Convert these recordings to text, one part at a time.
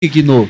Digno.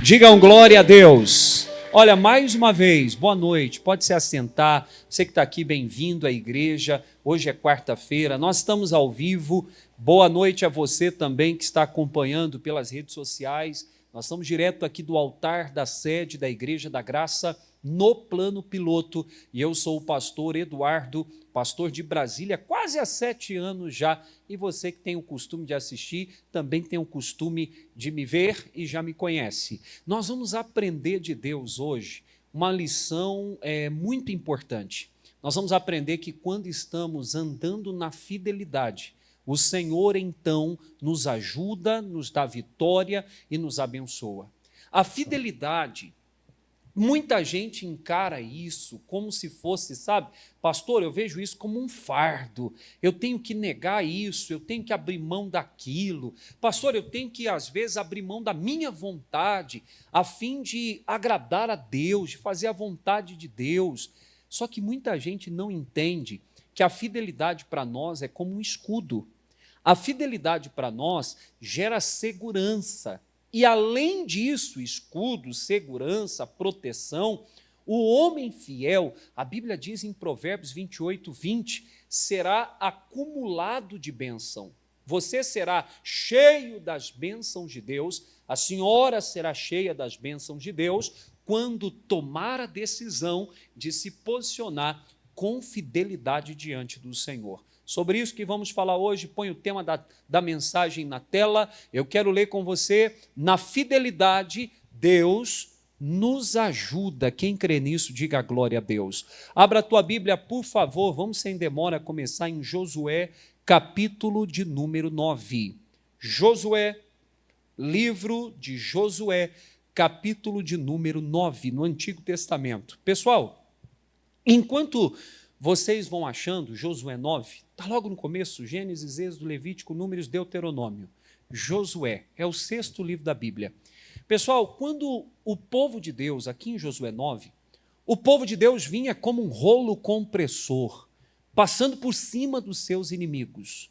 Digam glória a Deus. Olha, mais uma vez, boa noite, pode se assentar, você que está aqui, bem-vindo à igreja, hoje é quarta-feira, nós estamos ao vivo, boa noite a você também que está acompanhando pelas redes sociais, nós estamos direto aqui do altar da sede da Igreja da Graça, no Plano Piloto, e eu sou o pastor Eduardo, pastor de Brasília, quase há 7 anos já, e você que tem o costume de assistir, também tem o costume de me ver e já me conhece. Nós vamos aprender de Deus hoje uma lição muito importante. Nós vamos aprender que quando estamos andando na fidelidade, o Senhor então nos ajuda, nos dá vitória e nos abençoa. A fidelidade, muita gente encara isso como se fosse, sabe, pastor, eu vejo isso como um fardo, eu tenho que negar isso, eu tenho que abrir mão daquilo, pastor, eu tenho que às vezes abrir mão da minha vontade, a fim de agradar a Deus, de fazer a vontade de Deus. Só que muita gente não entende que a fidelidade para nós é como um escudo. A fidelidade para nós gera segurança. E além disso, escudo, segurança, proteção, o homem fiel, a Bíblia diz em Provérbios 28, 20, será acumulado de bênção. Você será cheio das bênçãos de Deus, a senhora será cheia das bênçãos de Deus, quando tomar a decisão de se posicionar com fidelidade diante do Senhor. Sobre isso que vamos falar hoje, põe o tema da mensagem na tela, eu quero ler com você, na fidelidade, Deus nos ajuda. Quem crê nisso, diga glória a Deus. Abra a tua Bíblia, por favor, vamos sem demora começar em Josué, capítulo de número 9. Josué, livro de Josué, capítulo de número 9, no Antigo Testamento. Pessoal, enquanto vocês vão achando, Josué 9, está logo no começo, Gênesis, Êxodo, Levítico, Números, Deuteronômio. Josué é o 6º livro da Bíblia. Pessoal, quando o povo de Deus, aqui em Josué 9, o povo de Deus vinha como um rolo compressor, passando por cima dos seus inimigos.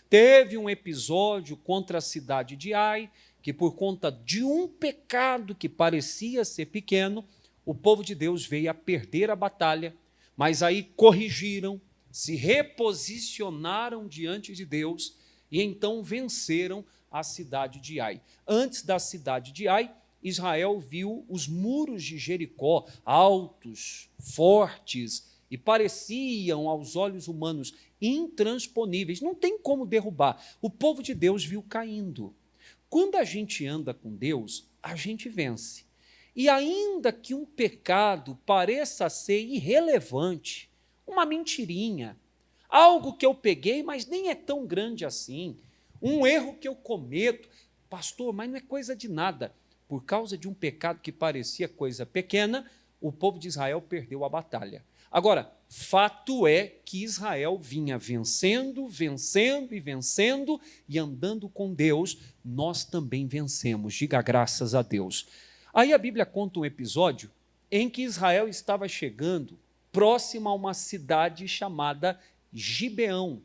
Teve um episódio contra a cidade de Ai, que por conta de um pecado que parecia ser pequeno, o povo de Deus veio a perder a batalha, mas aí corrigiram, se reposicionaram diante de Deus e então venceram a cidade de Ai. Antes da cidade de Ai, Israel viu os muros de Jericó altos, fortes e pareciam aos olhos humanos intransponíveis, não tem como derrubar. O povo de Deus viu caindo. Quando a gente anda com Deus, a gente vence. E ainda que um pecado pareça ser irrelevante, uma mentirinha, algo que eu peguei, mas nem é tão grande assim, um erro que eu cometo, pastor, mas não é coisa de nada. Por causa de um pecado que parecia coisa pequena, o povo de Israel perdeu a batalha. Agora, fato é que Israel vinha vencendo, vencendo e vencendo, e andando com Deus, nós também vencemos. Diga graças a Deus. Aí a Bíblia conta um episódio em que Israel estava chegando próximo a uma cidade chamada Gibeão.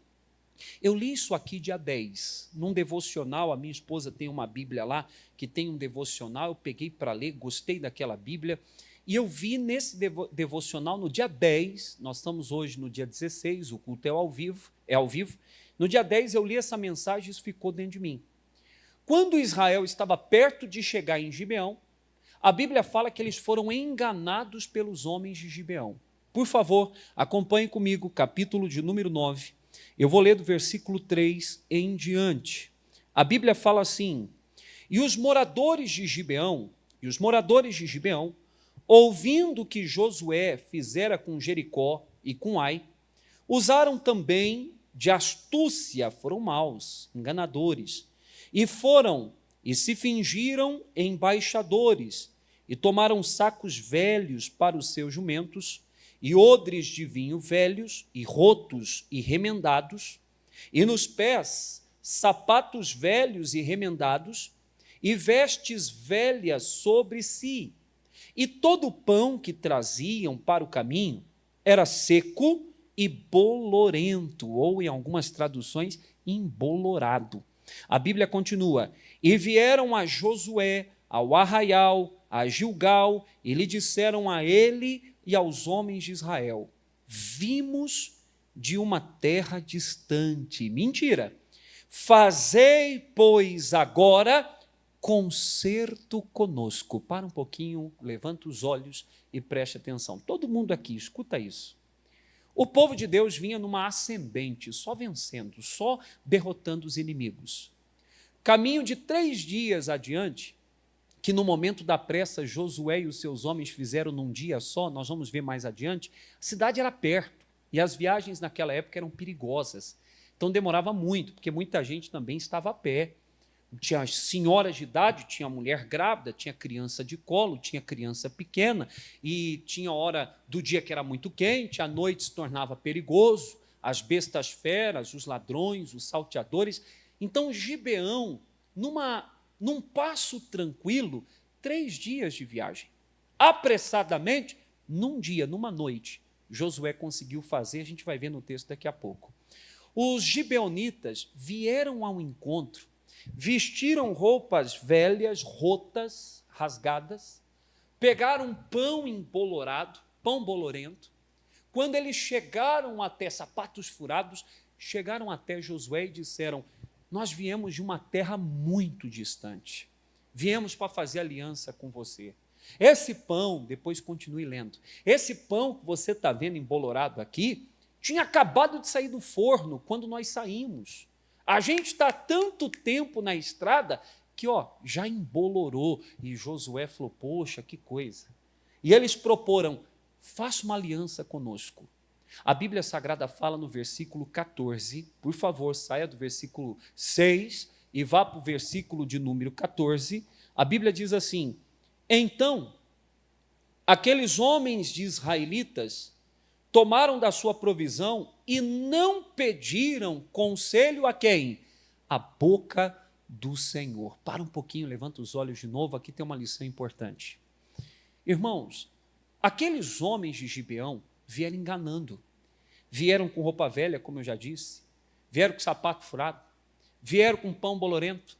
Eu li isso aqui dia 10, num devocional, a minha esposa tem uma Bíblia lá, que tem um devocional, eu peguei para ler, gostei daquela Bíblia, e eu vi nesse devocional no dia 10, nós estamos hoje no dia 16, o culto é ao vivo, no dia 10 eu li essa mensagem e isso ficou dentro de mim. Quando Israel estava perto de chegar em Gibeão, a Bíblia fala que eles foram enganados pelos homens de Gibeão. Por favor, acompanhe comigo, capítulo de número 9. Eu vou ler do versículo 3 em diante. A Bíblia fala assim: e os moradores de Gibeão, ouvindo que Josué fizera com Jericó e com Ai, usaram também de astúcia, foram maus, enganadores, e se fingiram embaixadores, e tomaram sacos velhos para os seus jumentos, e odres de vinho velhos, e rotos e remendados, e nos pés sapatos velhos e remendados, e vestes velhas sobre si. E todo o pão que traziam para o caminho era seco e bolorento, ou em algumas traduções, embolorado. A Bíblia continua: e vieram a Josué, ao arraial, a Gilgal, e lhe disseram a ele e aos homens de Israel: vimos de uma terra distante. Mentira! Fazei, pois, agora concerto conosco. Para um pouquinho, levanta os olhos e preste atenção. Todo mundo aqui, escuta isso. O povo de Deus vinha numa ascendente, só vencendo, só derrotando os inimigos. Caminho de 3 dias adiante, que no momento da pressa Josué e os seus homens fizeram num dia só, nós vamos ver mais adiante, a cidade era perto e as viagens naquela época eram perigosas. Então demorava muito, porque muita gente também estava a pé. Tinha senhoras de idade, tinha mulher grávida, tinha criança de colo, tinha criança pequena, e tinha hora do dia que era muito quente, à noite se tornava perigoso, as bestas feras, os ladrões, os salteadores. Então Gibeão, num passo tranquilo, 3 dias de viagem. Apressadamente, num dia, numa noite, Josué conseguiu fazer, a gente vai ver no texto daqui a pouco. Os gibeonitas vieram ao encontro, vestiram roupas velhas, rotas, rasgadas, pegaram pão embolorado, pão bolorento. Quando eles chegaram até sapatos furados, chegaram até Josué e disseram: nós viemos de uma terra muito distante, viemos para fazer aliança com você. Esse pão, depois continue lendo, esse pão que você está vendo embolorado aqui, tinha acabado de sair do forno quando nós saímos. A gente está tanto tempo na estrada que já embolorou. E Josué falou: poxa, que coisa. E eles proporam: faça uma aliança conosco. A Bíblia Sagrada fala no versículo 14, por favor, saia do versículo 6 e vá para o versículo de número 14. A Bíblia diz assim: então, aqueles homens de israelitas tomaram da sua provisão e não pediram conselho a quem? A boca do Senhor. Para um pouquinho, levanta os olhos de novo, aqui tem uma lição importante. Irmãos, aqueles homens de Gibeão vieram enganando. Vieram com roupa velha, como eu já disse, vieram com sapato furado, vieram com pão bolorento.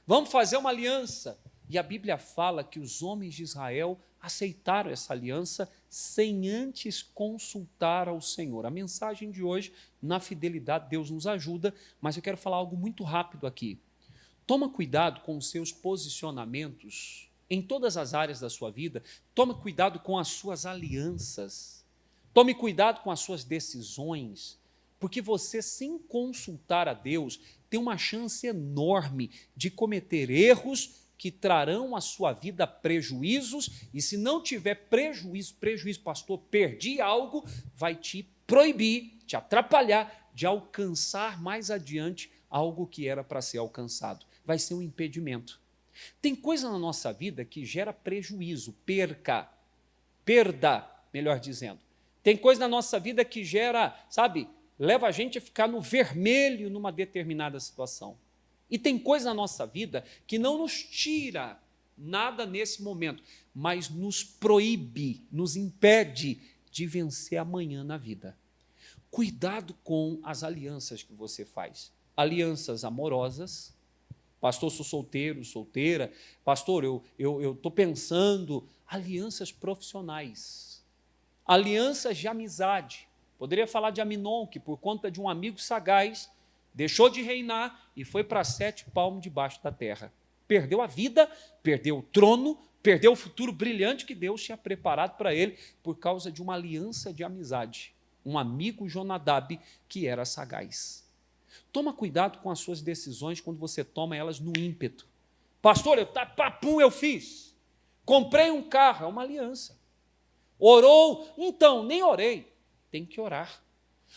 Vamos fazer uma aliança. E a Bíblia fala que os homens de Israel aceitaram essa aliança sem antes consultar ao Senhor. A mensagem de hoje, na fidelidade, Deus nos ajuda, mas eu quero falar algo muito rápido aqui. Toma cuidado com os seus posicionamentos em todas as áreas da sua vida. Tome cuidado com as suas alianças. Tome cuidado com as suas decisões, porque você, sem consultar a Deus, tem uma chance enorme de cometer erros que trarão à sua vida prejuízos, e se não tiver prejuízo, pastor, perdi algo, vai te proibir, te atrapalhar de alcançar mais adiante algo que era para ser alcançado. Vai ser um impedimento. Tem coisa na nossa vida que gera prejuízo, perda, melhor dizendo. Tem coisa na nossa vida que gera, leva a gente a ficar no vermelho numa determinada situação. E tem coisa na nossa vida que não nos tira nada nesse momento, mas nos proíbe, nos impede de vencer amanhã na vida. Cuidado com as alianças que você faz. Alianças amorosas. Pastor, sou solteiro, solteira. Pastor, eu estou pensando. Alianças profissionais. Alianças de amizade. Poderia falar de Aminon, que por conta de um amigo sagaz, deixou de reinar e foi para 7 palmos debaixo da terra. Perdeu a vida, perdeu o trono, perdeu o futuro brilhante que Deus tinha preparado para ele por causa de uma aliança de amizade. Um amigo Jonadab que era sagaz. Toma cuidado com as suas decisões quando você toma elas no ímpeto. Pastor, eu fiz. Comprei um carro, é uma aliança. Orou? Então, nem orei. Tem que orar.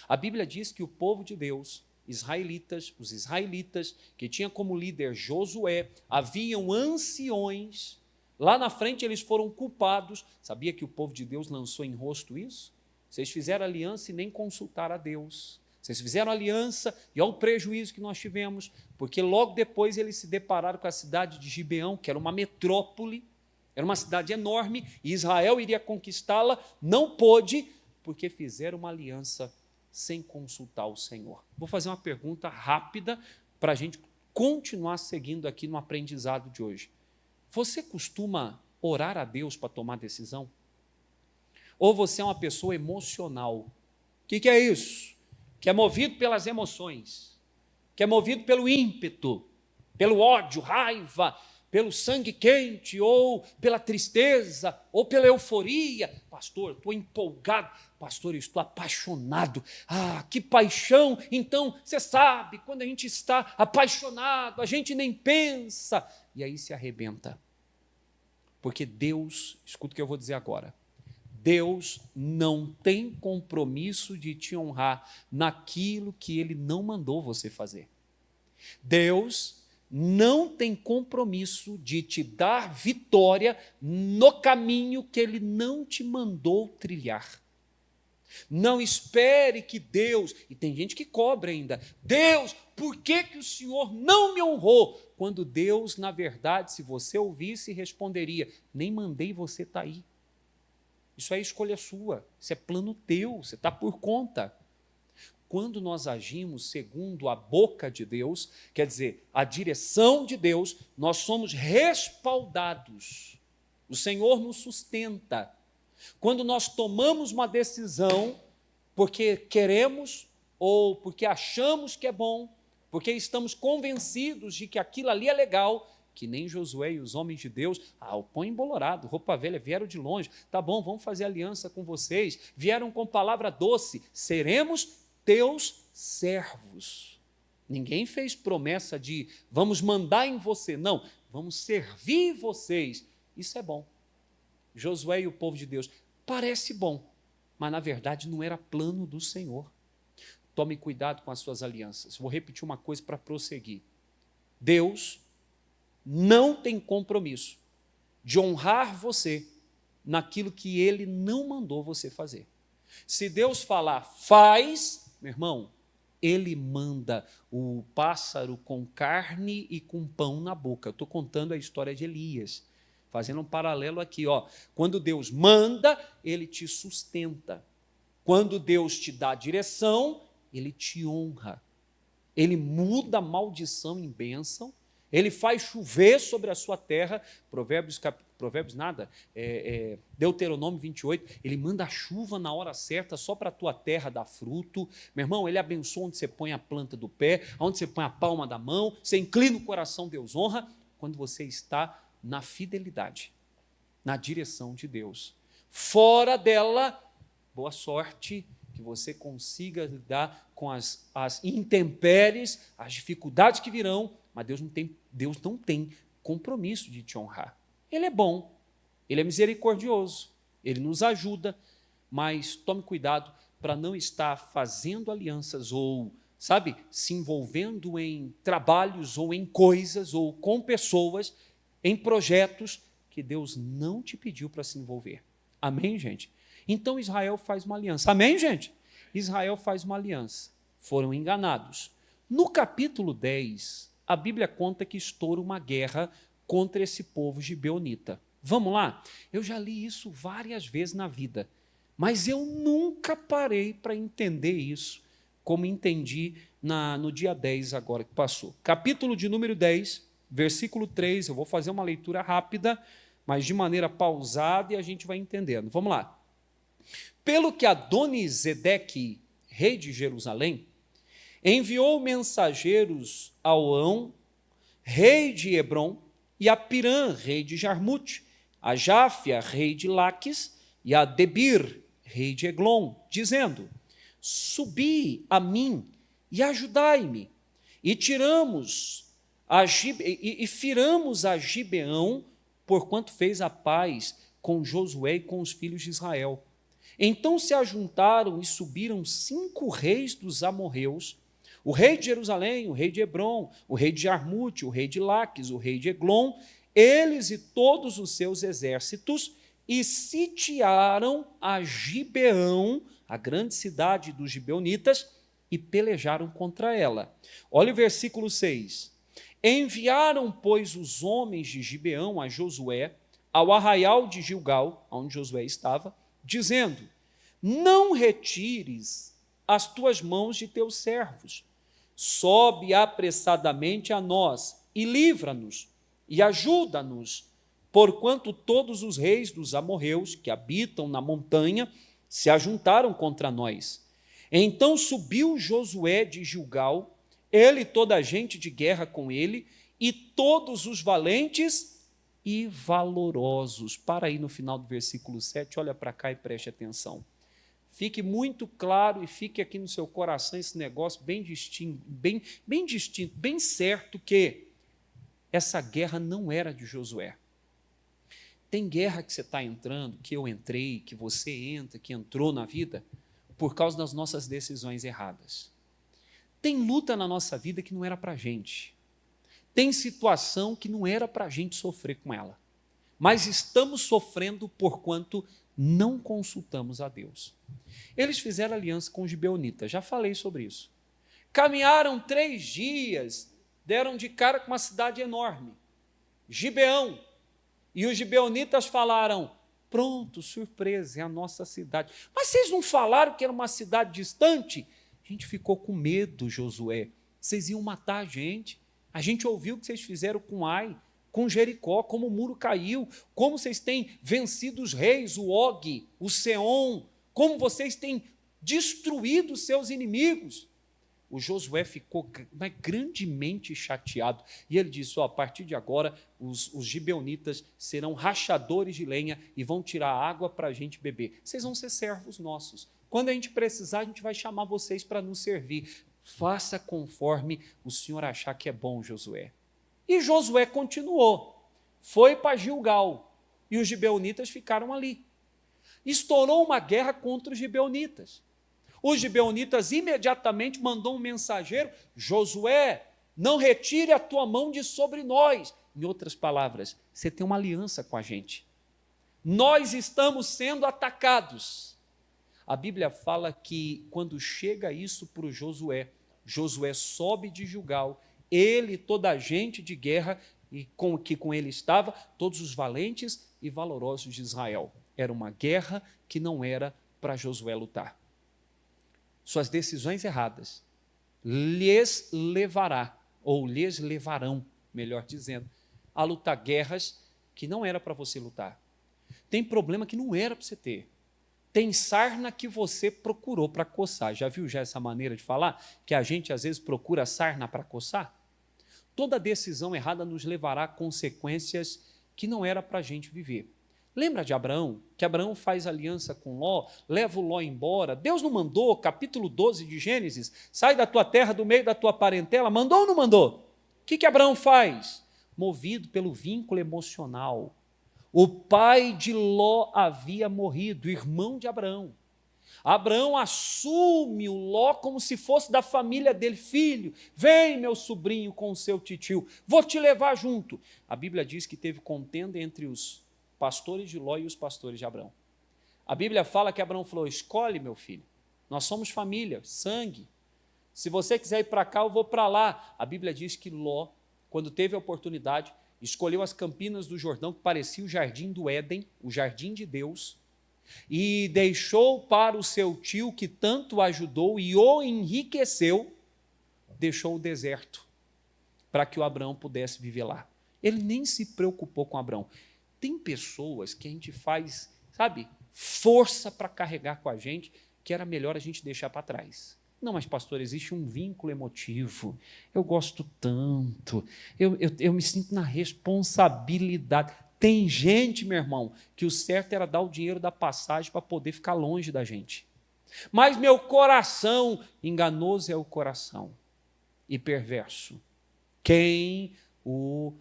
A Bíblia diz que o povo de Deus, os israelitas, que tinha como líder Josué, haviam anciões, lá na frente eles foram culpados. Sabia que o povo de Deus lançou em rosto isso? Vocês fizeram aliança e nem consultaram a Deus. Vocês fizeram aliança e olha o prejuízo que nós tivemos, porque logo depois eles se depararam com a cidade de Gibeão, que era uma metrópole, era uma cidade enorme, e Israel iria conquistá-la, não pôde, porque fizeram uma aliança sem consultar o Senhor. Vou fazer uma pergunta rápida para a gente continuar seguindo aqui no aprendizado de hoje. Você costuma orar a Deus para tomar decisão? Ou você é uma pessoa emocional? O que é isso? Que é movido pelas emoções, que é movido pelo ímpeto, pelo ódio, raiva, pelo sangue quente, ou pela tristeza, ou pela euforia. Pastor, estou empolgado. Pastor, eu estou apaixonado. Ah, que paixão! Então, você sabe, quando a gente está apaixonado, a gente nem pensa, e aí se arrebenta. Porque Deus, escuta o que eu vou dizer agora, Deus não tem compromisso de te honrar naquilo que Ele não mandou você fazer. Deus não tem compromisso de te dar vitória no caminho que Ele não te mandou trilhar. Não espere que Deus, e tem gente que cobra ainda, Deus, por que o Senhor não me honrou? Quando Deus, na verdade, se você ouvisse, responderia, nem mandei você estar aí. Isso é escolha sua, isso é plano teu, você está por conta. Quando nós agimos segundo a boca de Deus, quer dizer, a direção de Deus, nós somos respaldados. O Senhor nos sustenta. Quando nós tomamos uma decisão porque queremos ou porque achamos que é bom, porque estamos convencidos de que aquilo ali é legal, que nem Josué e os homens de Deus, o pão embolorado, roupa velha, vieram de longe, tá bom, vamos fazer aliança com vocês, vieram com palavra doce, seremos teus servos. Ninguém fez promessa de vamos mandar em você, não, vamos servir vocês. Isso é bom. Josué e o povo de Deus, parece bom, mas na verdade não era plano do Senhor. Tome cuidado com as suas alianças. Vou repetir uma coisa para prosseguir. Deus não tem compromisso de honrar você naquilo que Ele não mandou você fazer. Se Deus falar, faz, meu irmão, Ele manda o pássaro com carne e com pão na boca. Eu estou contando a história de Elias, fazendo um paralelo aqui. Quando Deus manda, Ele te sustenta. Quando Deus te dá direção, Ele te honra. Ele muda a maldição em bênção, Ele faz chover sobre a sua terra, Deuteronômio 28, Ele manda a chuva na hora certa, só para a tua terra dar fruto. Meu irmão, Ele abençoa onde você põe a planta do pé, onde você põe a palma da mão, você inclina o coração, Deus honra, quando você está na fidelidade, na direção de Deus. Fora dela, boa sorte, que você consiga lidar com as intempéries, as dificuldades que virão, mas Deus não tem compromisso de te honrar. Ele é bom, Ele é misericordioso, Ele nos ajuda, mas tome cuidado para não estar fazendo alianças ou, se envolvendo em trabalhos ou em coisas ou com pessoas, em projetos que Deus não te pediu para se envolver. Amém, gente? Então Israel faz uma aliança. Amém, gente? Israel faz uma aliança. Foram enganados. No capítulo 10, a Bíblia conta que estoura uma guerra contra esse povo gibeonita. Vamos lá? Eu já li isso várias vezes na vida, mas eu nunca parei para entender isso, como entendi no dia 10 agora que passou. Capítulo de número 10, versículo 3, eu vou fazer uma leitura rápida, mas de maneira pausada e a gente vai entendendo. Vamos lá. Pelo que Adonizedeque, rei de Jerusalém, enviou mensageiros a Oão, rei de Hebrom, e a Pirã, rei de Jarmute, a Jáfia, rei de Laques, e a Debir, rei de Eglon, dizendo, subi a mim e ajudai-me, e firamos a Gibeão, porquanto fez a paz com Josué e com os filhos de Israel. Então se ajuntaram e subiram 5 reis dos amorreus, o rei de Jerusalém, o rei de Hebrom, o rei de Jarmute, o rei de Laques, o rei de Eglon, eles e todos os seus exércitos, e sitiaram a Gibeão, a grande cidade dos gibeonitas, e pelejaram contra ela. Olha o versículo 6. Enviaram, pois, os homens de Gibeão a Josué, ao arraial de Gilgal, onde Josué estava, dizendo, não retires as tuas mãos de teus servos, sobe apressadamente a nós e livra-nos e ajuda-nos, porquanto todos os reis dos amorreus que habitam na montanha se ajuntaram contra nós. Então subiu Josué de Gilgal, ele e toda a gente de guerra com ele, e todos os valentes e valorosos. Para aí no final do versículo 7, olha para cá e preste atenção. Fique muito claro e fique aqui no seu coração esse negócio bem distinto, bem certo que essa guerra não era de Josué. Tem guerra que você está entrando, que eu entrei, que você entra, que entrou na vida, por causa das nossas decisões erradas. Tem luta na nossa vida que não era para a gente. Tem situação que não era para a gente sofrer com ela. Mas estamos sofrendo porquanto não consultamos a Deus. Eles fizeram aliança com os gibeonitas, já falei sobre isso. Caminharam 3 dias, deram de cara com uma cidade enorme, Gibeão. E os gibeonitas falaram, pronto, surpresa, é a nossa cidade. Mas vocês não falaram que era uma cidade distante? A gente ficou com medo, Josué. Vocês iam matar a gente. A gente ouviu o que vocês fizeram com Ai, com Jericó, como o muro caiu, como vocês têm vencido os reis, o Og, o Seom, como vocês têm destruído os seus inimigos. O Josué ficou grandemente chateado. E ele disse, a partir de agora, os gibeonitas serão rachadores de lenha e vão tirar água para a gente beber. Vocês vão ser servos nossos. Quando a gente precisar, a gente vai chamar vocês para nos servir. Faça conforme o Senhor achar que é bom, Josué. E Josué continuou. Foi para Gilgal. E os gibeonitas ficaram ali. Estourou uma guerra contra os gibeonitas. Os gibeonitas imediatamente mandou um mensageiro, Josué, não retire a tua mão de sobre nós. Em outras palavras, você tem uma aliança com a gente. Nós estamos sendo atacados. A Bíblia fala que quando chega isso para o Josué, Josué sobe de Gilgal, ele e toda a gente de guerra que com ele estava, todos os valentes e valorosos de Israel. Era uma guerra que não era para Josué lutar. Suas decisões erradas lhes levará, ou lhes levarão, melhor dizendo, a lutar guerras que não era para você lutar. Tem problema que não era para você ter. Tem sarna que você procurou para coçar. Já viu essa maneira de falar? Que a gente às vezes procura sarna para coçar? Toda decisão errada nos levará a consequências que não era para a gente viver. Lembra de Abraão? Que Abraão faz aliança com Ló, leva o Ló embora. Deus não mandou, capítulo 12 de Gênesis, sai da tua terra, do meio da tua parentela, mandou ou não mandou? O que Abraão faz? Movido pelo vínculo emocional. O pai de Ló havia morrido, irmão de Abraão. Abraão assume o Ló como se fosse da família dele. Filho, vem meu sobrinho com o seu titio, vou te levar junto. A Bíblia diz que teve contenda entre os pastores de Ló e os pastores de Abraão. A Bíblia fala que Abraão falou, escolhe meu filho, nós somos família, sangue. Se você quiser ir para cá, eu vou para lá. A Bíblia diz que Ló, quando teve a oportunidade, escolheu as campinas do Jordão, que parecia o jardim do Éden, o jardim de Deus, e deixou para o seu tio, que tanto o ajudou e o enriqueceu, deixou o deserto, para que o Abraão pudesse viver lá. Ele nem se preocupou com Abraão. Tem pessoas que a gente faz, sabe, força para carregar com a gente, que era melhor a gente deixar para trás. Não, mas pastor, existe um vínculo emotivo, eu gosto tanto, eu me sinto na responsabilidade. Tem gente, meu irmão, que o certo era dar o dinheiro da passagem para poder ficar longe da gente. Mas meu coração, enganoso é o coração, e perverso. Quem o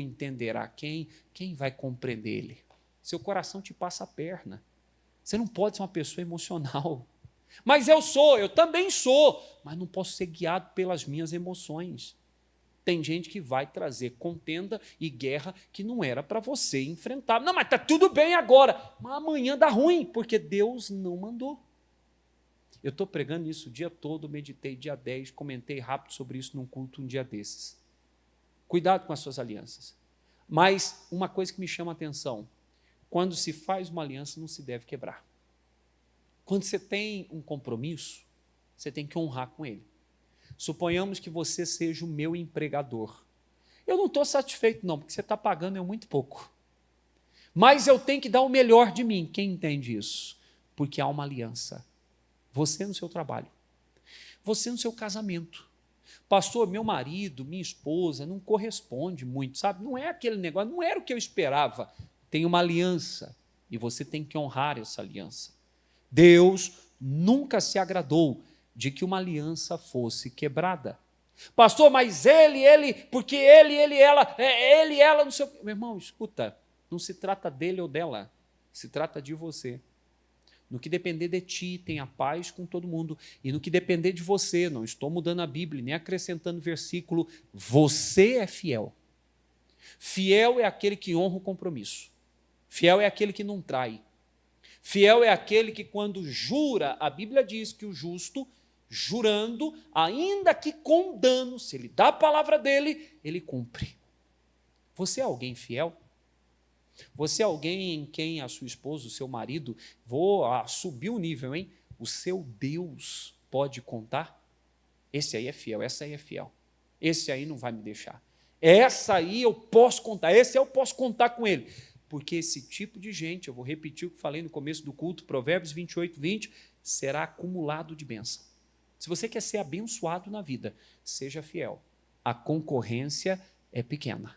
entenderá? Quem vai compreender ele? Seu coração te passa a perna. Você não pode ser uma pessoa emocional. Mas eu também sou, mas não posso ser guiado pelas minhas emoções. Tem gente que vai trazer contenda e guerra que não era para você enfrentar. Não, mas está tudo bem agora, mas amanhã dá ruim, porque Deus não mandou. Eu estou pregando isso o dia todo, meditei dia 10, comentei rápido sobre isso num culto um dia desses. Cuidado com as suas alianças. Mas uma coisa que me chama a atenção, quando se faz uma aliança, não se deve quebrar. Quando você tem um compromisso, você tem que honrar com ele. Suponhamos que você seja o meu empregador. Eu não estou satisfeito, não, porque você está pagando eu muito pouco. Mas eu tenho que dar o melhor de mim. Quem entende isso? Porque há uma aliança. Você no seu trabalho. Você no seu casamento. Pastor, meu marido, minha esposa, não corresponde muito, sabe? Não é aquele negócio, não era o que eu esperava. Tem uma aliança e você tem que honrar essa aliança. Deus nunca se agradou de que uma aliança fosse quebrada. Pastor, mas porque ela, não sei o quê. Meu irmão, escuta, não se trata dele ou dela, se trata de você. No que depender de ti, tenha paz com todo mundo. E no que depender de você, não estou mudando a Bíblia, nem acrescentando versículo, você é fiel. Fiel é aquele que honra o compromisso. Fiel é aquele que não trai. Fiel é aquele que, quando jura, a Bíblia diz que o justo, jurando, ainda que com dano, se ele dá a palavra dele, ele cumpre. Você é alguém fiel? Você é alguém em quem a sua esposa, o seu marido, vou subir o nível, hein? O seu Deus pode contar? Esse aí é fiel, essa aí é fiel. Esse aí não vai me deixar. Essa aí eu posso contar, esse eu posso contar com ele. Porque esse tipo de gente, eu vou repetir o que falei no começo do culto, Provérbios 28, 20, será acumulado de bênção. Se você quer ser abençoado na vida, seja fiel. A concorrência é pequena.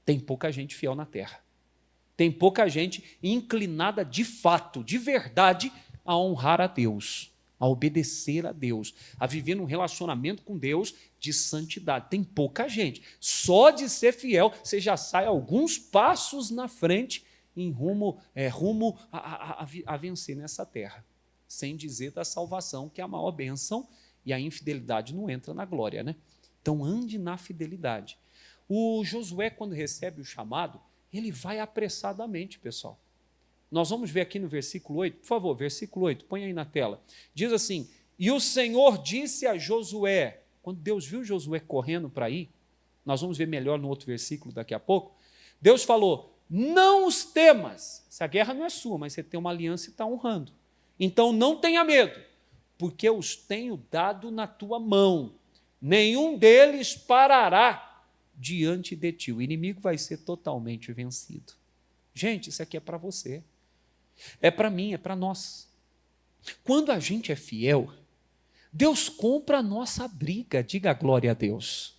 Tem pouca gente fiel na terra. Tem pouca gente inclinada de fato, de verdade, a honrar a Deus, a obedecer a Deus, a viver num relacionamento com Deus de santidade. Tem pouca gente. Só de ser fiel, você já sai alguns passos na frente em rumo a vencer nessa terra. Sem dizer da salvação, que é a maior bênção, e a infidelidade não entra na glória, né? Então, ande na fidelidade. O Josué, quando recebe o chamado, ele vai apressadamente, pessoal. Nós vamos ver aqui no versículo 8, por favor, versículo 8, põe aí na tela. Diz assim, e o Senhor disse a Josué, quando Deus viu Josué correndo para ir, nós vamos ver melhor no outro versículo daqui a pouco, Deus falou, não os temas, essa guerra não é sua, mas você tem uma aliança e está honrando. Então não tenha medo, porque eu os tenho dado na tua mão, nenhum deles parará diante de ti. O inimigo vai ser totalmente vencido. Gente, isso aqui é para você. É para mim, é para nós. Quando a gente é fiel, Deus compra a nossa briga, diga glória a Deus.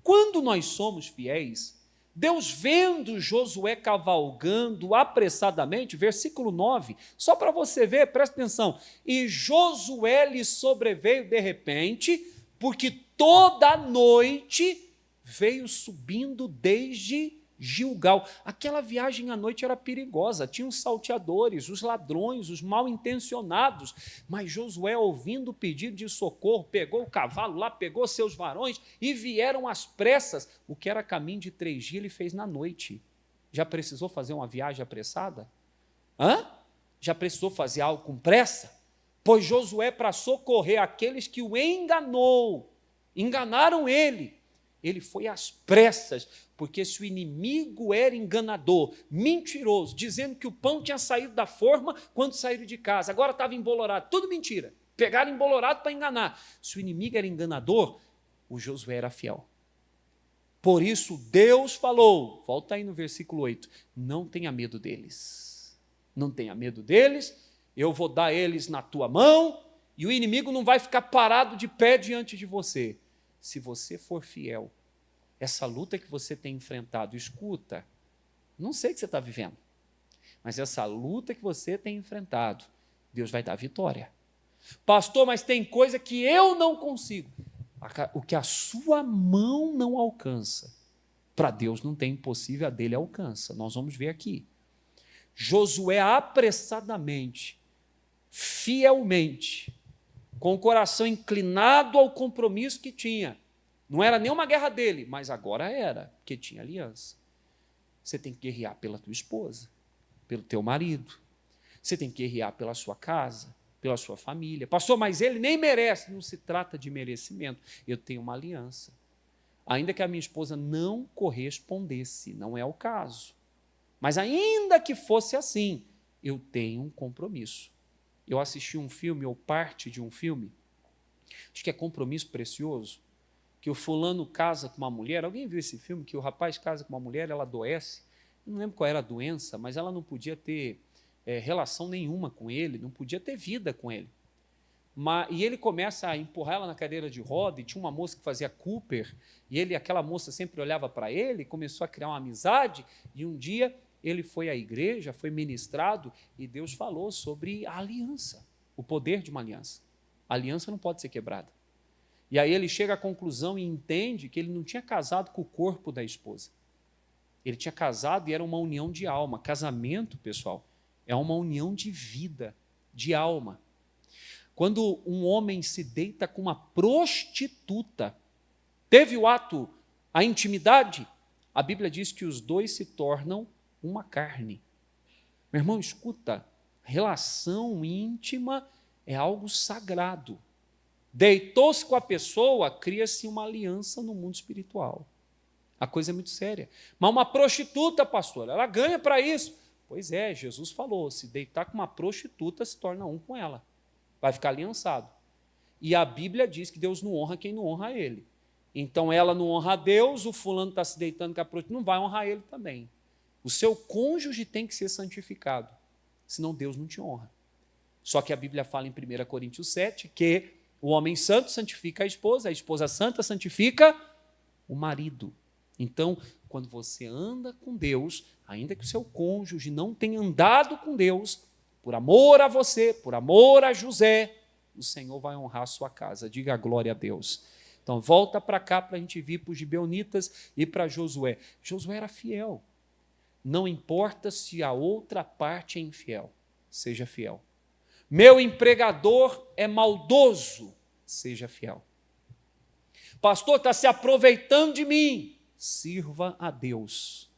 Quando nós somos fiéis, Deus vendo Josué cavalgando apressadamente, versículo 9, só para você ver, presta atenção, e Josué lhe sobreveio de repente, porque toda a noite veio subindo desde Gilgal. Aquela viagem à noite era perigosa, tinha os salteadores, os ladrões, os mal-intencionados, mas Josué, ouvindo o pedido de socorro, pegou o cavalo lá, pegou seus varões e vieram às pressas. O que era caminho de 3 dias, ele fez na noite. Já precisou fazer uma viagem apressada? Já precisou fazer algo com pressa? Pois Josué, para socorrer aqueles que o enganaram ele foi às pressas, porque se o inimigo era enganador, mentiroso, dizendo que o pão tinha saído da forma quando saíram de casa, agora estava embolorado, tudo mentira, pegaram embolorado para enganar. Se o inimigo era enganador, o Josué era fiel. Por isso Deus falou, volta aí no versículo 8, não tenha medo deles, não tenha medo deles, eu vou dar eles na tua mão, e o inimigo não vai ficar parado de pé diante de você. Se você for fiel, essa luta que você tem enfrentado, escuta, não sei o que você está vivendo, mas essa luta que você tem enfrentado, Deus vai dar vitória. Pastor, mas tem coisa que eu não consigo. O que a sua mão não alcança, para Deus não tem impossível, a dele alcança. Nós vamos ver aqui. Josué apressadamente, fielmente, com o coração inclinado ao compromisso que tinha. Não era nenhuma guerra dele, mas agora era, porque tinha aliança. Você tem que guerrear pela tua esposa, pelo teu marido. Você tem que guerrear pela sua casa, pela sua família. Pastor, mas ele nem merece. Não se trata de merecimento. Eu tenho uma aliança. Ainda que a minha esposa não correspondesse, não é o caso. Mas ainda que fosse assim, eu tenho um compromisso. Eu assisti um filme, ou parte de um filme, Acho que é Compromisso Precioso, que o fulano casa com uma mulher. Alguém viu esse filme que o rapaz casa com uma mulher, ela adoece? Não lembro qual era a doença, mas ela não podia ter relação nenhuma com ele, não podia ter vida com ele. E ele começa a empurrar ela na cadeira de roda, e tinha uma moça que fazia Cooper, e aquela moça sempre olhava para ele, começou a criar uma amizade, e um dia ele foi à igreja, foi ministrado, e Deus falou sobre a aliança, o poder de uma aliança. A aliança não pode ser quebrada. E aí ele chega à conclusão e entende que ele não tinha casado com o corpo da esposa. Ele tinha casado e era uma união de alma. Casamento, pessoal, é uma união de vida, de alma. Quando um homem se deita com uma prostituta, teve o ato, a intimidade, a Bíblia diz que os dois se tornam uma carne. Meu irmão, escuta, relação íntima é algo sagrado. Deitou-se com a pessoa, cria-se uma aliança no mundo espiritual. A coisa é muito séria. Mas uma prostituta, pastor, ela ganha para isso. Pois é, Jesus falou, se deitar com uma prostituta, se torna um com ela. Vai ficar aliançado. E a Bíblia diz que Deus não honra quem não honra ele. Então ela não honra a Deus, o fulano está se deitando com a prostituta, não vai honrar ele também. O seu cônjuge tem que ser santificado, senão Deus não te honra. Só que a Bíblia fala em 1 Coríntios 7 que o homem santo santifica a esposa santa santifica o marido. Então, quando você anda com Deus, ainda que o seu cônjuge não tenha andado com Deus, por amor a você, por amor a José, o Senhor vai honrar a sua casa. Diga glória a Deus. Então, volta para cá para a gente vir para os gibeonitas e para Josué. Josué era fiel. Não importa se a outra parte é infiel, seja fiel. Meu empregador é maldoso, seja fiel. Pastor, está se aproveitando de mim, sirva a Deus.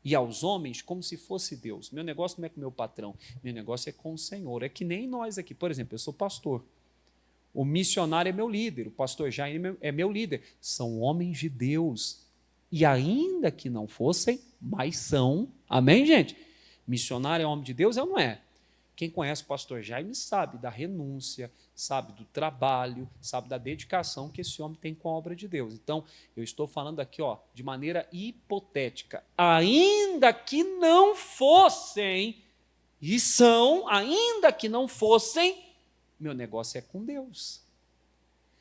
E aos homens como se fosse Deus. Meu negócio não é com meu patrão, meu negócio é com o Senhor. É que nem nós aqui. Por exemplo, eu sou pastor. O missionário é meu líder, o pastor Jaime é meu líder. São homens de Deus. E ainda que não fossem, mas são. Amém, gente? Missionário é homem de Deus, ou não é? Quem conhece o pastor Jaime sabe da renúncia, sabe do trabalho, sabe da dedicação que esse homem tem com a obra de Deus. Então, eu estou falando aqui, de maneira hipotética. Ainda que não fossem, e são, ainda que não fossem, meu negócio é com Deus.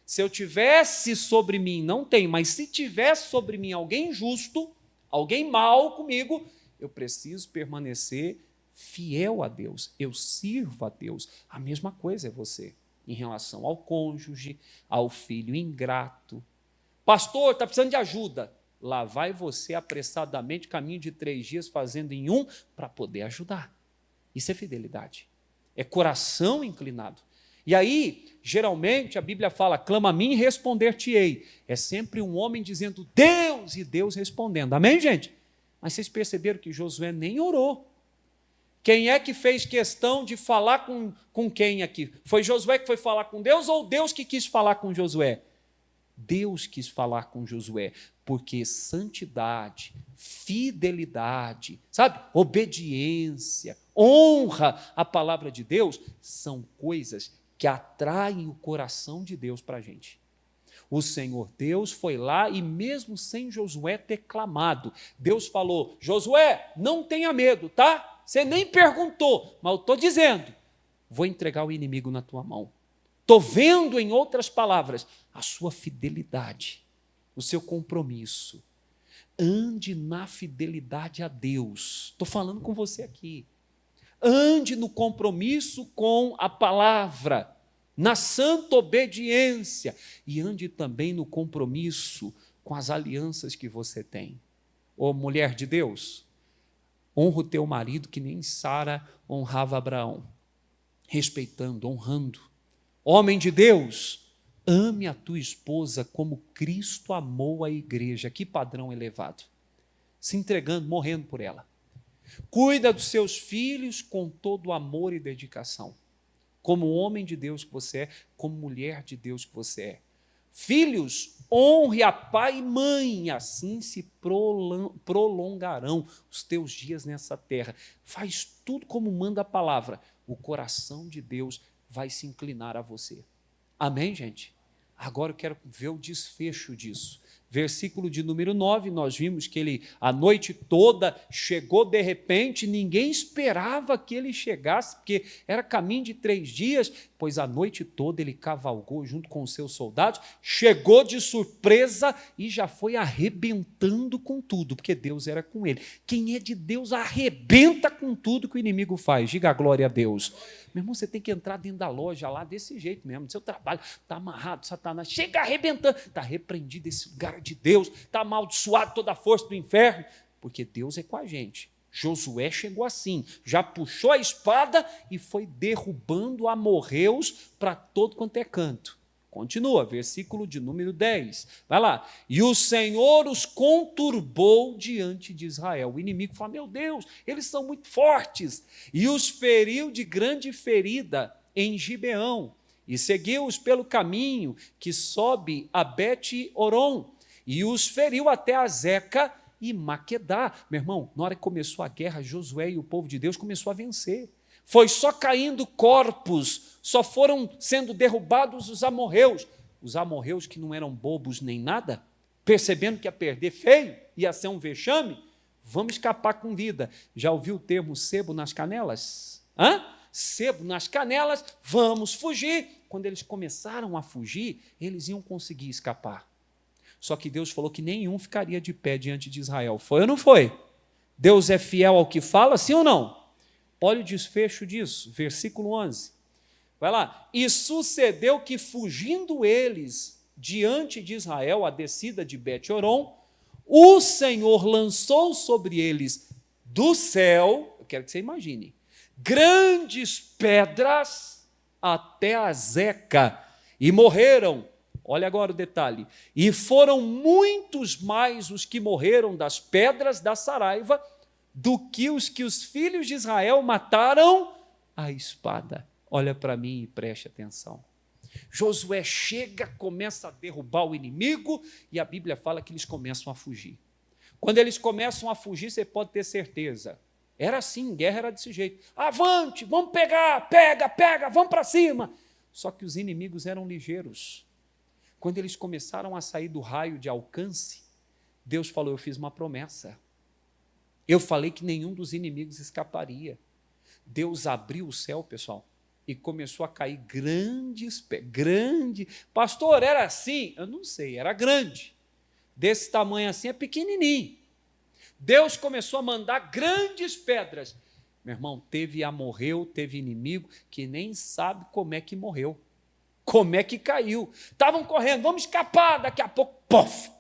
Se eu tivesse sobre mim, não tem, mas se tivesse sobre mim alguém justo, alguém mau comigo, eu preciso permanecer fiel a Deus, eu sirvo a Deus. A mesma coisa é você, em relação ao cônjuge, ao filho ingrato. Pastor, está precisando de ajuda. Lá vai você apressadamente, caminho de 3 dias, fazendo em 1, para poder ajudar. Isso é fidelidade. É coração inclinado. E aí, geralmente, a Bíblia fala, clama a mim e responder-te-ei. É sempre um homem dizendo Deus, e Deus respondendo. Amém, gente? Mas vocês perceberam que Josué nem orou. Quem é que fez questão de falar com quem aqui? Foi Josué que foi falar com Deus ou Deus que quis falar com Josué? Deus quis falar com Josué, porque santidade, fidelidade, sabe? Obediência, honra à palavra de Deus são coisas que atraem o coração de Deus para a gente. O Senhor Deus foi lá e mesmo sem Josué ter clamado, Deus falou, Josué, não tenha medo, tá? Você nem perguntou, mas eu estou dizendo, vou entregar o inimigo na tua mão. Estou vendo, em outras palavras, a sua fidelidade, o seu compromisso. Ande na fidelidade a Deus. Estou falando com você aqui. Ande no compromisso com a palavra, na santa obediência, e ande também no compromisso com as alianças que você tem. Ô mulher de Deus, honra o teu marido que nem Sara honrava Abraão, respeitando, honrando. Homem de Deus, ame a tua esposa como Cristo amou a igreja. Que padrão elevado. Se entregando, morrendo por ela. Cuida dos seus filhos com todo amor e dedicação. Como homem de Deus que você é, como mulher de Deus que você é. Filhos, honre a pai e mãe, assim se prolongarão os teus dias nessa terra. Faz tudo como manda a palavra. O coração de Deus vai se inclinar a você. Amém, gente? Agora eu quero ver o desfecho disso. Versículo de número 9, nós vimos que ele a noite toda chegou de repente, ninguém esperava que ele chegasse, porque era caminho de 3 dias, pois a noite toda ele cavalgou junto com os seus soldados, chegou de surpresa e já foi arrebentando com tudo, porque Deus era com ele. Quem é de Deus arrebenta com tudo que o inimigo faz. Diga a glória a Deus. Meu irmão, você tem que entrar dentro da loja lá desse jeito mesmo, do seu trabalho, está amarrado, Satanás, chega arrebentando, está repreendido esse lugar de Deus, está amaldiçoado toda a força do inferno, porque Deus é com a gente. Josué chegou assim, já puxou a espada e foi derrubando amorreus para todo quanto é canto. Continua, versículo de número 10. Vai lá. E o Senhor os conturbou diante de Israel. O inimigo fala, meu Deus, eles são muito fortes. E os feriu de grande ferida em Gibeão. E seguiu-os pelo caminho que sobe a Bet-Oron. E os feriu até a Zeca e Maquedá. Meu irmão, na hora que começou a guerra, Josué e o povo de Deus começou a vencer. Foi só caindo corpos, só foram sendo derrubados os amorreus que não eram bobos nem nada, percebendo que ia perder feio, ia ser um vexame, vamos escapar com vida. Já ouviu o termo sebo nas canelas? Sebo nas canelas, vamos fugir. Quando eles começaram a fugir, eles iam conseguir escapar. Só que Deus falou que nenhum ficaria de pé diante de Israel. Foi ou não foi? Deus é fiel ao que fala, sim ou não? Olha o desfecho disso, versículo 11. Vai lá. E sucedeu que, fugindo eles diante de Israel, a descida de Bet-Oron, o Senhor lançou sobre eles do céu, eu quero que você imagine, grandes pedras até a Zeca, e morreram. Olha agora o detalhe. E foram muitos mais os que morreram das pedras da Saraiva do que os filhos de Israel mataram à espada. Olha para mim e preste atenção. Josué chega, começa a derrubar o inimigo e a Bíblia fala que eles começam a fugir. Quando eles começam a fugir, você pode ter certeza. Era assim, guerra era desse jeito. Avante, vamos pegar, pega, vamos para cima. Só que os inimigos eram ligeiros. Quando eles começaram a sair do raio de alcance, Deus falou, eu fiz uma promessa. Eu falei que nenhum dos inimigos escaparia. Deus abriu o céu, pessoal, e começou a cair grande. Pastor, era assim? Eu não sei, era grande. Desse tamanho assim é pequenininho. Deus começou a mandar grandes pedras. Meu irmão, teve inimigo que nem sabe como é que morreu. Como é que caiu? Estavam correndo, vamos escapar, daqui a pouco, pof,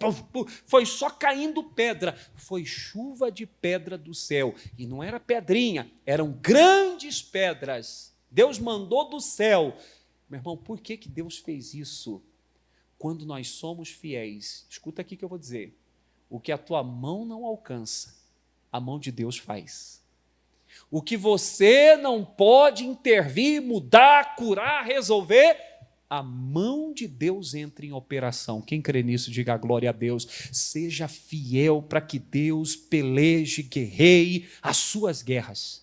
foi só caindo pedra, foi chuva de pedra do céu, e não era pedrinha, eram grandes pedras, Deus mandou do céu. Meu irmão, por que Deus fez isso? Quando nós somos fiéis, escuta aqui que eu vou dizer, o que a tua mão não alcança, a mão de Deus faz. O que você não pode intervir, mudar, curar, resolver, a mão de Deus entra em operação. Quem crê nisso, diga a glória a Deus. Seja fiel para que Deus peleje, guerreie as suas guerras.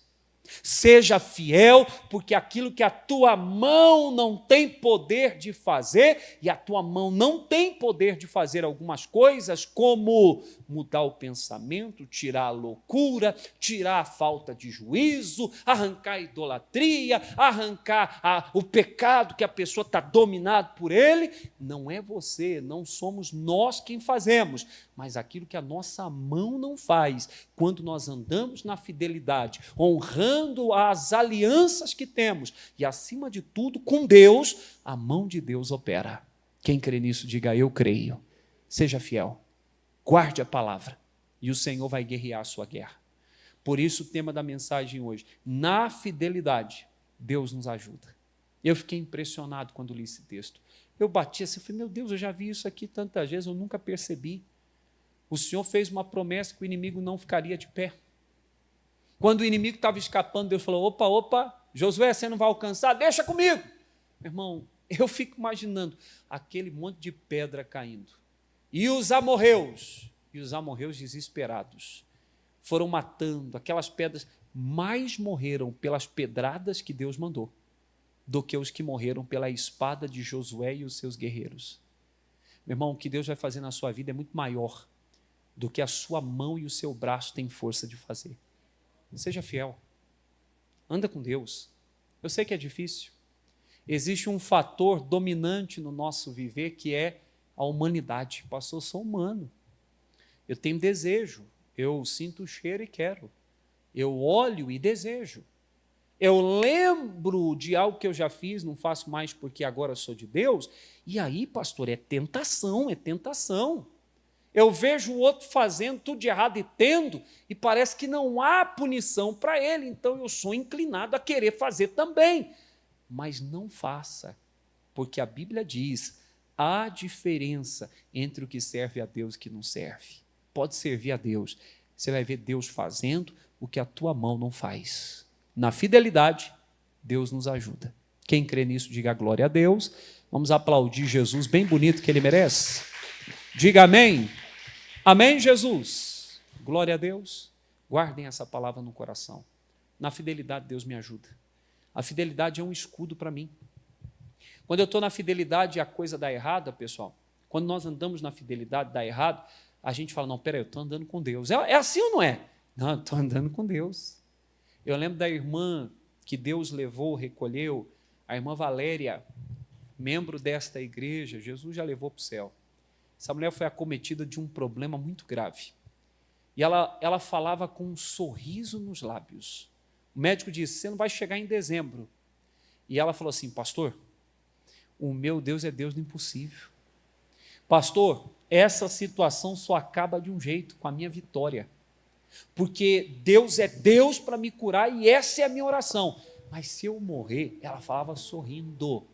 Seja fiel, porque aquilo que a tua mão não tem poder de fazer, e a tua mão não tem poder de fazer algumas coisas, como mudar o pensamento, tirar a loucura, tirar a falta de juízo, arrancar a idolatria, arrancar o pecado que a pessoa está dominada por ele, não é você, não somos nós quem fazemos, mas aquilo que a nossa mão não faz, quando nós andamos na fidelidade, honrando as alianças que temos, e acima de tudo, com Deus, a mão de Deus opera. Quem crê nisso, diga eu creio. Seja fiel, guarde a palavra, e o Senhor vai guerrear a sua guerra. Por isso o tema da mensagem hoje, na fidelidade, Deus nos ajuda. Eu fiquei impressionado quando li esse texto. Eu bati assim, eu falei, meu Deus, eu já vi isso aqui tantas vezes, eu nunca percebi. O Senhor fez uma promessa que o inimigo não ficaria de pé. Quando o inimigo estava escapando, Deus falou, opa, Josué, você não vai alcançar, deixa comigo. Meu irmão, eu fico imaginando aquele monte de pedra caindo. E os amorreus desesperados, foram matando aquelas pedras, mais morreram pelas pedradas que Deus mandou. do que os que morreram pela espada de Josué e os seus guerreiros. Meu irmão, o que Deus vai fazer na sua vida é muito maior do que a sua mão e o seu braço têm força de fazer. Seja fiel. Anda com Deus. Eu sei que é difícil. Existe um fator dominante no nosso viver que é a humanidade. Pastor, eu sou humano. Eu tenho desejo. Eu sinto o cheiro e quero. Eu olho e desejo. Eu lembro de algo que eu já fiz, não faço mais porque agora sou de Deus. E aí, pastor, é tentação, é tentação. Eu vejo o outro fazendo tudo de errado e tendo, e parece que não há punição para ele, então eu sou inclinado a querer fazer também. Mas não faça, porque a Bíblia diz, há diferença entre o que serve a Deus e o que não serve. Pode servir a Deus, você vai ver Deus fazendo o que a tua mão não faz. Na fidelidade, Deus nos ajuda. Quem crê nisso, diga glória a Deus. Vamos aplaudir Jesus, bem bonito que ele merece. Diga amém. Amém, Jesus. Glória a Deus. Guardem essa palavra no coração. Na fidelidade, Deus me ajuda. A fidelidade é um escudo para mim. Quando eu estou na fidelidade e a coisa dá errada, pessoal, quando nós andamos na fidelidade e dá errado, a gente fala, não, peraí, eu estou andando com Deus. É assim ou não é? Não, eu estou andando com Deus. Eu lembro da irmã que Deus levou, recolheu, a irmã Valéria, membro desta igreja, Jesus já levou para o céu. Essa mulher foi acometida de um problema muito grave. E ela falava com um sorriso nos lábios. O médico disse, você não vai chegar em dezembro. E ela falou assim, pastor, o meu Deus é Deus do impossível. Pastor, essa situação só acaba de um jeito, com a minha vitória. Porque Deus é Deus para me curar e essa é a minha oração. Mas se eu morrer, ela falava sorrindo,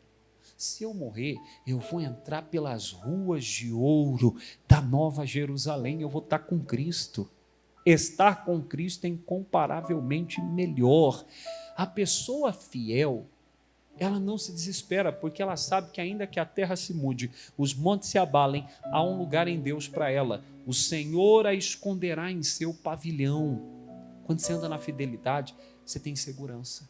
se eu morrer, eu vou entrar pelas ruas de ouro da Nova Jerusalém, eu vou estar com Cristo. Estar com Cristo é incomparavelmente melhor. A pessoa fiel, ela não se desespera, porque ela sabe que ainda que a terra se mude, os montes se abalem, há um lugar em Deus para ela. O Senhor a esconderá em seu pavilhão. Quando você anda na fidelidade, você tem segurança.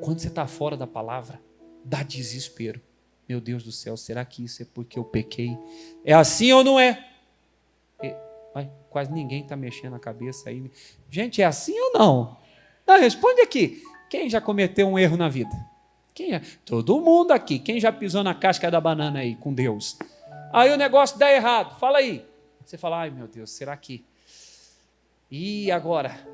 Quando você está fora da palavra, dá desespero. Meu Deus do céu, será que isso é porque eu pequei? É assim ou não é? Quase ninguém está mexendo a cabeça aí. Gente, é assim ou não? Não, responde aqui. Quem já cometeu um erro na vida? Quem é? Todo mundo aqui. Quem já pisou na casca da banana aí com Deus? Aí o negócio dá errado. Fala aí. Você fala, ai meu Deus, será que... E agora?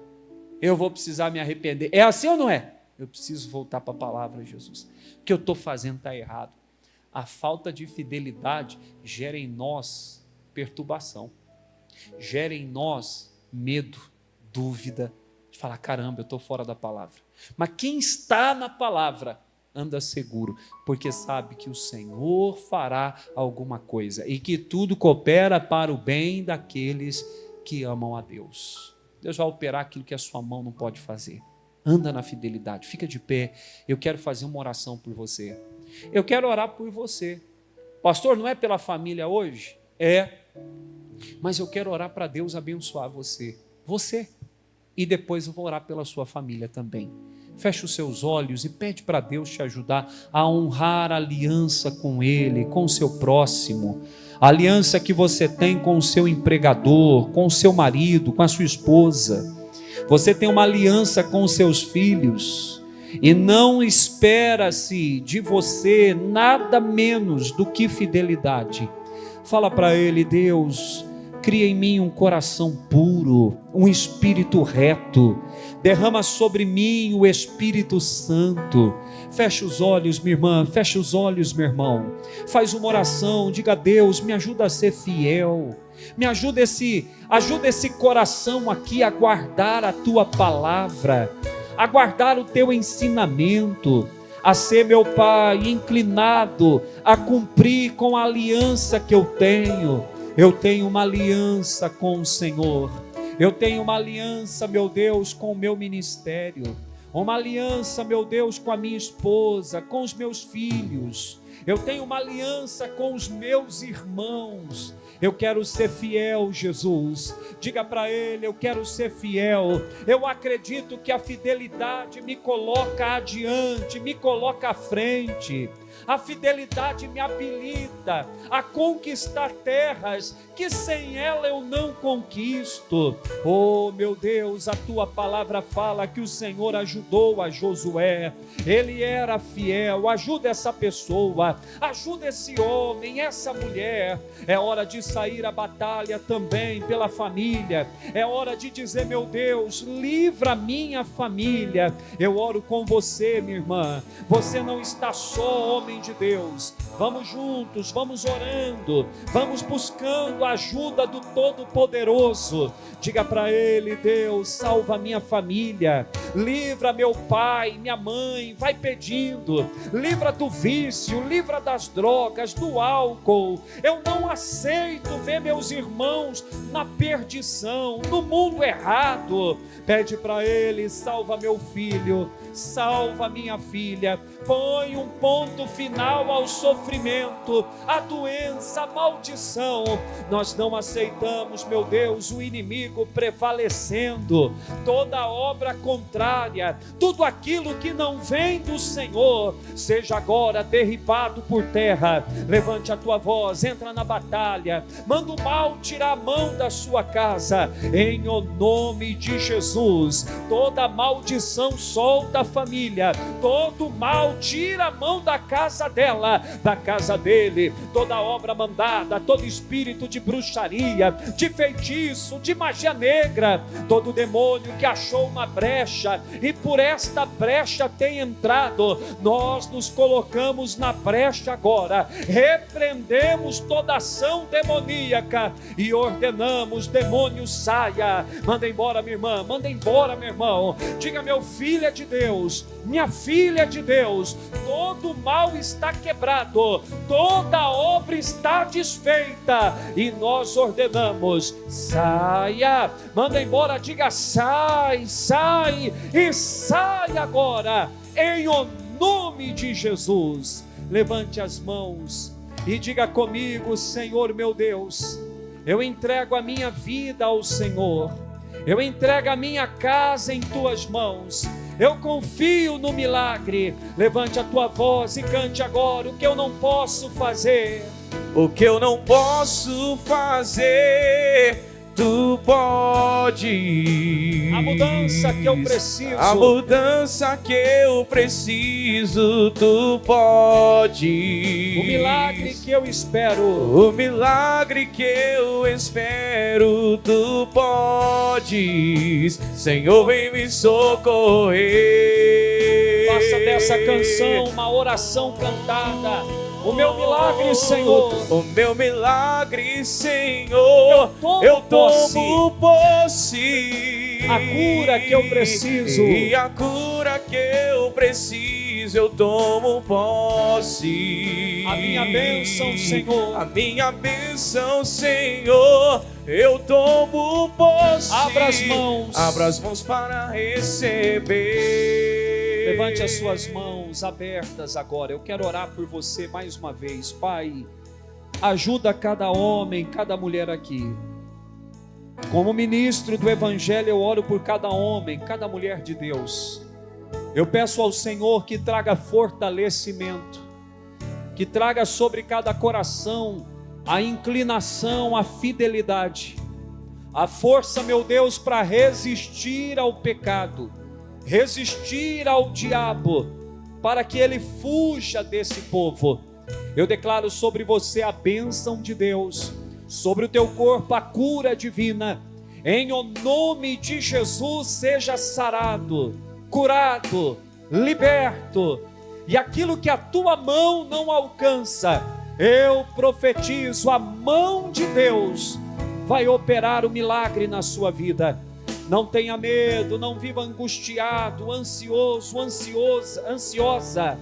Eu vou precisar me arrepender. É assim ou não é? Eu preciso voltar para a palavra, Jesus. O que eu estou fazendo está errado. A falta de fidelidade gera em nós perturbação. Gera em nós medo, dúvida, de falar, caramba, eu estou fora da palavra. Mas quem está na palavra anda seguro, porque sabe que o Senhor fará alguma coisa e que tudo coopera para o bem daqueles que amam a Deus. Deus vai operar aquilo que a sua mão não pode fazer. Anda na fidelidade, fica de pé. Eu quero fazer uma oração por você. Eu quero orar por você. Pastor, não é pela família hoje? É. Mas eu quero orar para Deus abençoar você. Você. E depois eu vou orar pela sua família também. Feche os seus olhos e pede para Deus te ajudar a honrar a aliança com Ele, com o seu próximo. A aliança que você tem com o seu empregador, com o seu marido, com a sua esposa. Você tem uma aliança com os seus filhos. E não espera-se de você nada menos do que fidelidade. Fala para Ele, Deus, cria em mim um coração puro, um espírito reto. Derrama sobre mim o Espírito Santo. Fecha os olhos, minha irmã, fecha os olhos, meu irmão. Faz uma oração, diga a Deus, me ajuda a ser fiel. Me ajuda ajuda esse coração aqui a guardar a tua palavra, a guardar o teu ensinamento, a ser, meu Pai, inclinado a cumprir com a aliança que eu tenho. Eu tenho uma aliança com o Senhor. Eu tenho uma aliança, meu Deus, com o meu ministério. Uma aliança, meu Deus, com a minha esposa, com os meus filhos. Eu tenho uma aliança com os meus irmãos. Eu quero ser fiel, Jesus. Diga para ele: eu quero ser fiel. Eu acredito que a fidelidade me coloca adiante, me coloca à frente. A fidelidade me habilita a conquistar terras que sem ela eu não conquisto. Oh, meu Deus, a tua palavra fala que o Senhor ajudou a Josué. Ele era fiel. Ajuda essa pessoa, ajuda esse homem, essa mulher. É hora de sair à batalha também pela família. É hora de dizer: meu Deus, livra a minha família. Eu oro com você, minha irmã. Você não está só, homem de Deus. Vamos juntos, vamos orando, vamos buscando a ajuda do Todo-Poderoso. Diga para ele: Deus, salva minha família, livra meu pai, minha mãe. Vai pedindo, livra do vício, livra das drogas, do álcool. Eu não aceito ver meus irmãos na perdição, no mundo errado. Pede para ele: salva meu filho, salva minha filha. Põe um ponto final ao sofrimento, à doença, à maldição. Nós não aceitamos, meu Deus, o inimigo prevalecendo. Toda obra contrária, tudo aquilo que não vem do Senhor, seja agora derribado por terra. Levante a tua voz, entra na batalha, manda o mal tirar a mão da sua casa, em o nome de Jesus. Toda maldição solta a família, todo mal tira a mão da casa dela, da casa dele. Toda obra mandada, todo espírito de bruxaria, de feitiço, de magia negra, todo demônio que achou uma brecha e por esta brecha tem entrado, nós nos colocamos na brecha agora, repreendemos toda ação demoníaca e ordenamos: demônio, saia. Manda embora, minha irmã, manda embora, meu irmão. Diga: meu filho é de Deus, minha filha é de Deus. Todo mal está quebrado, toda obra está desfeita e nós ordenamos: saia. Manda embora, diga: sai, sai e sai agora, em o nome de Jesus. Levante as mãos e diga comigo: Senhor meu Deus, eu entrego a minha vida ao Senhor, eu entrego a minha casa em tuas mãos. Eu confio no milagre. Levante a tua voz e cante agora: o que eu não posso fazer, o que eu não posso fazer, tu pode. A mudança que eu preciso, a mudança que eu preciso, tu pode. O milagre que eu espero, o milagre que eu espero, tu podes. Senhor, vem me socorrer. Faça dessa canção uma oração cantada. O meu milagre, Senhor, o meu milagre, Senhor, eu tomo posse. A cura que eu preciso, e a cura que eu preciso, eu tomo posse. A minha bênção, Senhor, a minha bênção, Senhor, eu tomo posse. Abra as mãos para receber. Levante as suas mãos abertas agora. Eu quero orar por você mais uma vez. Pai, ajuda cada homem, cada mulher aqui. Como ministro do Evangelho, eu oro por cada homem, cada mulher de Deus. Eu peço ao Senhor que traga fortalecimento, que traga sobre cada coração a inclinação, a fidelidade, a força, meu Deus, para resistir ao pecado, resistir ao diabo, para que ele fuja desse povo. Eu declaro sobre você a bênção de Deus, sobre o teu corpo a cura divina. Em o nome de Jesus, seja sarado, curado, liberto, e aquilo que a tua mão não alcança, eu profetizo: a mão de Deus vai operar o milagre na sua vida. Não tenha medo, não viva angustiado, ansioso, ansiosa.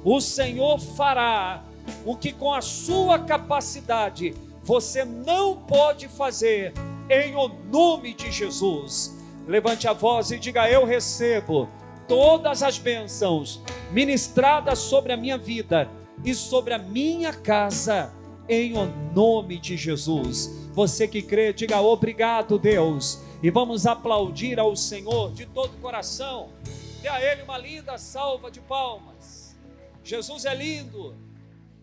O Senhor fará o que com a sua capacidade você não pode fazer, em o nome de Jesus. Levante a voz e diga: eu recebo todas as bênçãos ministradas sobre a minha vida e sobre a minha casa, em o nome de Jesus. Você que crê, diga obrigado, Deus. E vamos aplaudir ao Senhor de todo o coração. Dê a Ele uma linda salva de palmas. Jesus é lindo.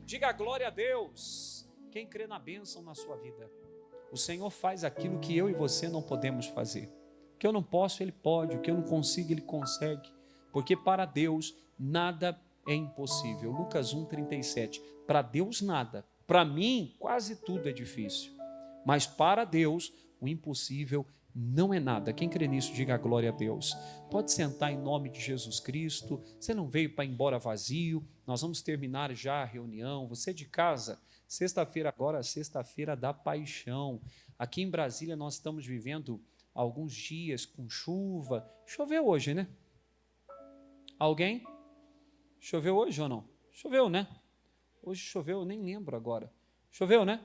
Diga glória a Deus. Quem crê na bênção na sua vida? O Senhor faz aquilo que eu e você não podemos fazer. O que eu não posso, Ele pode. O que eu não consigo, Ele consegue. Porque para Deus nada é impossível. Lucas 1,37. Para Deus nada. Para mim, quase tudo é difícil. Mas para Deus, o impossível não é nada. Quem crê nisso, diga glória a Deus. Pode sentar em nome de Jesus Cristo. Você não veio para ir embora vazio. Nós vamos terminar já a reunião. Você de casa, sexta-feira agora, sexta-feira da paixão. Aqui em Brasília nós estamos vivendo alguns dias com chuva. Choveu hoje, né? Alguém? Choveu hoje ou não? Choveu, né? Hoje choveu, eu nem lembro agora. Choveu, né?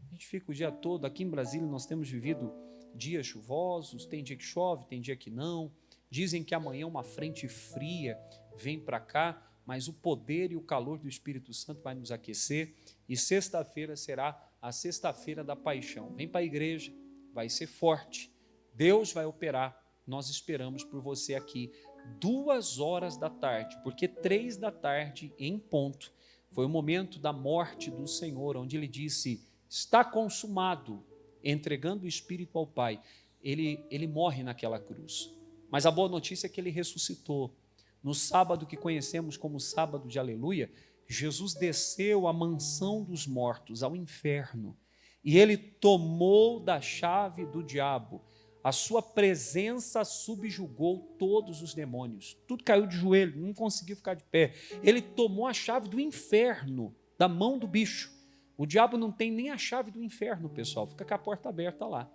A gente fica o dia todo. Aqui em Brasília nós temos vivido dias chuvosos, tem dia que chove, tem dia que não. Dizem que amanhã uma frente fria vem para cá, mas o poder e o calor do Espírito Santo vai nos aquecer. E sexta-feira será a sexta-feira da paixão. Vem para a igreja, vai ser forte. Deus vai operar. Nós esperamos por você aqui 2h da tarde, porque 3h em ponto foi o momento da morte do Senhor, onde ele disse: está consumado, entregando o Espírito ao Pai. Ele morre naquela cruz. Mas a boa notícia é que ele ressuscitou. No sábado que conhecemos como sábado de aleluia, Jesus desceu à mansão dos mortos, ao inferno, e ele tomou da chave do diabo. A sua presença subjugou todos os demônios. Tudo caiu de joelho, não conseguiu ficar de pé. Ele tomou a chave do inferno da mão do bicho. O diabo não tem nem a chave do inferno, pessoal. Fica com a porta aberta lá.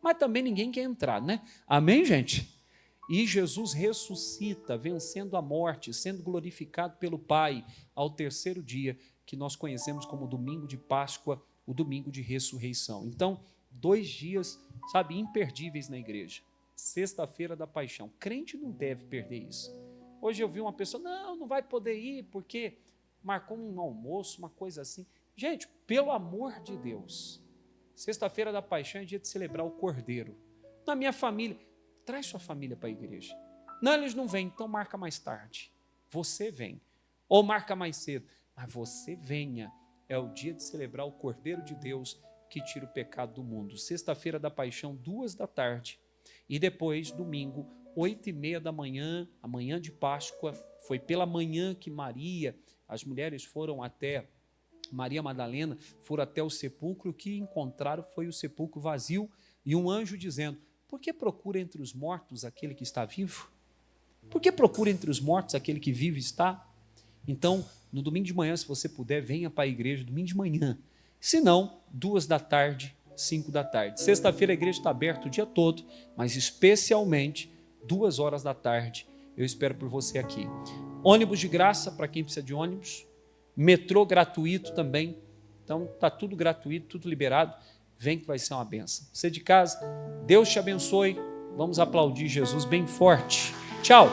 Mas também ninguém quer entrar, né? Amém, gente? E Jesus ressuscita, vencendo a morte, sendo glorificado pelo Pai ao terceiro dia, que nós conhecemos como domingo de Páscoa, o domingo de ressurreição. Então, 2 dias, sabe, imperdíveis na igreja. Sexta-feira da paixão. Crente não deve perder isso. Hoje eu vi uma pessoa, não vai poder ir porque marcou um almoço, uma coisa assim. Gente, pelo amor de Deus, sexta-feira da paixão é dia de celebrar o Cordeiro. Na minha família, traz sua família para a igreja. Não, eles não vêm, então marca mais tarde. Você vem. Ou marca mais cedo. Mas você venha. É o dia de celebrar o Cordeiro de Deus que tira o pecado do mundo. Sexta-feira da paixão, 2h. E depois, domingo, 8h30 da manhã, a manhã de Páscoa. Foi pela manhã que Maria, as mulheres foram até Maria Madalena, foram até o sepulcro. O que encontraram foi o sepulcro vazio e um anjo dizendo: por que procura entre os mortos aquele que está vivo? Por que procura entre os mortos aquele que vive está? Então, no domingo de manhã, se você puder, venha para a igreja domingo de manhã. Se não, 2h, 5h. Sexta-feira a igreja está aberta o dia todo, mas especialmente 2h. Eu espero por você aqui. Ônibus de graça para quem precisa de ônibus. Metrô gratuito também. Então, está tudo gratuito, tudo liberado. Vem que vai ser uma bênção. Você de casa, Deus te abençoe. Vamos aplaudir Jesus bem forte. Tchau.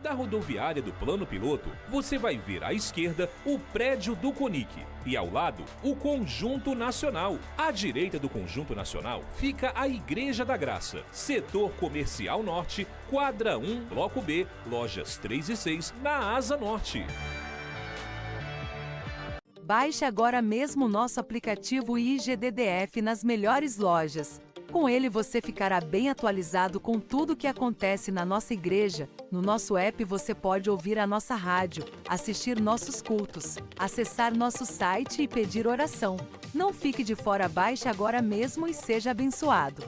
Da rodoviária do Plano Piloto, você vai ver à esquerda o prédio do CONIC e ao lado o Conjunto Nacional. À direita do Conjunto Nacional fica a Igreja da Graça, Setor Comercial Norte, Quadra 1, Bloco B, lojas 3 e 6, na Asa Norte. Baixe agora mesmo o nosso aplicativo IGDDF nas melhores lojas. Com ele você ficará bem atualizado com tudo o que acontece na nossa igreja. No nosso app você pode ouvir a nossa rádio, assistir nossos cultos, acessar nosso site e pedir oração. Não fique de fora, baixe agora mesmo e seja abençoado.